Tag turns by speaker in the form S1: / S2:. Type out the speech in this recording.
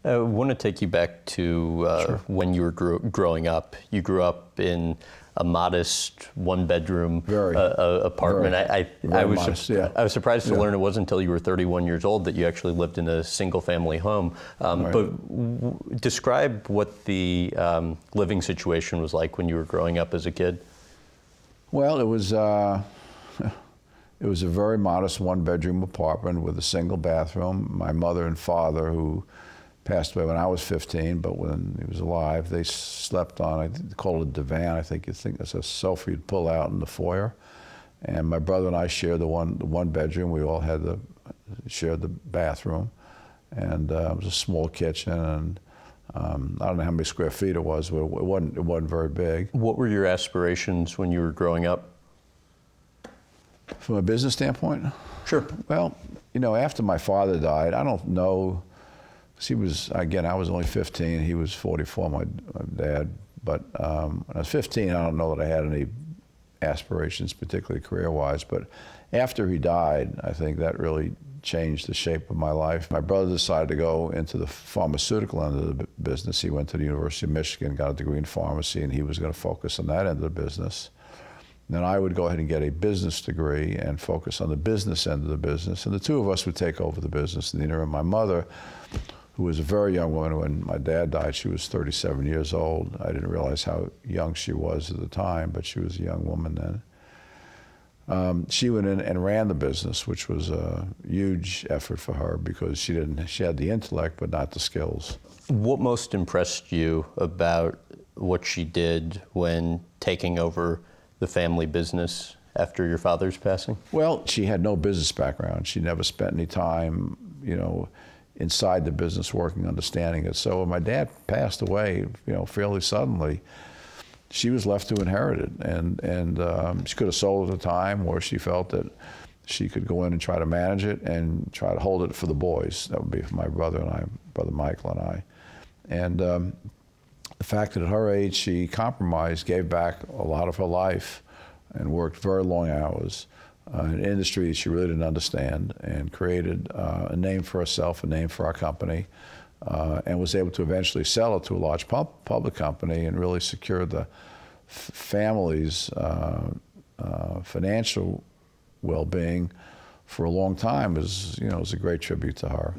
S1: I want to take you back to
S2: Sure.
S1: when you were growing up. You grew up in a modest one-bedroom apartment.
S2: Very
S1: I was
S2: modest, yeah.
S1: I was surprised to
S2: Yeah.
S1: learn it wasn't until you were 31 years old that you actually lived in a single-family home.
S2: Right.
S1: But describe what the living situation was like when you were growing up as a kid.
S2: Well, it was a very modest one-bedroom apartment with a single bathroom. My mother and father, who passed away when I was 15, but when he was alive, they slept on, I think they call it a divan. I think it's a sofa you'd pull out in the foyer. And my brother and I shared the one bedroom. We all shared the bathroom. And it was a small kitchen, and I don't know how many square feet it was, but it wasn't very big.
S1: What were your aspirations when you were growing up?
S2: From a business standpoint?
S1: Sure.
S2: Well, you know, after my father died, I don't know, 'cause he was, again, I was only 15, he was 44, my dad, but when I was 15, I don't know that I had any aspirations, particularly career-wise, but after he died, I think that really changed the shape of my life. My brother decided to go into the pharmaceutical end of the business. He went to the University of Michigan, got a degree in pharmacy, and he was going to focus on that end of the business. Then I would go ahead and get a business degree and focus on the business end of the business, and the two of us would take over the business in the interim. My mother, who was a very young woman when my dad died, she was 37 years old. I didn't realize how young she was at the time, but she was a young woman then. She went in and ran the business, which was a huge effort for her because she had the intellect but not the skills.
S1: What most impressed you about what she did when taking over the family business after your father's passing?
S2: Well, she had no business background. She never spent any time, you know, inside the business working, understanding it. So when my dad passed away, you know, fairly suddenly, she was left to inherit it. And she could have sold at the time, or she felt that she could go in and try to manage it and try to hold it for the boys. That would be for my brother and I, brother Michael and I. And the fact that at her age she compromised, gave back a lot of her life, and worked very long hours in an industry that she really didn't understand, and created a name for herself, a name for our company, and was able to eventually sell it to a large public company and really secure the family's financial well-being for a long time. Is, you know, is a great tribute to her.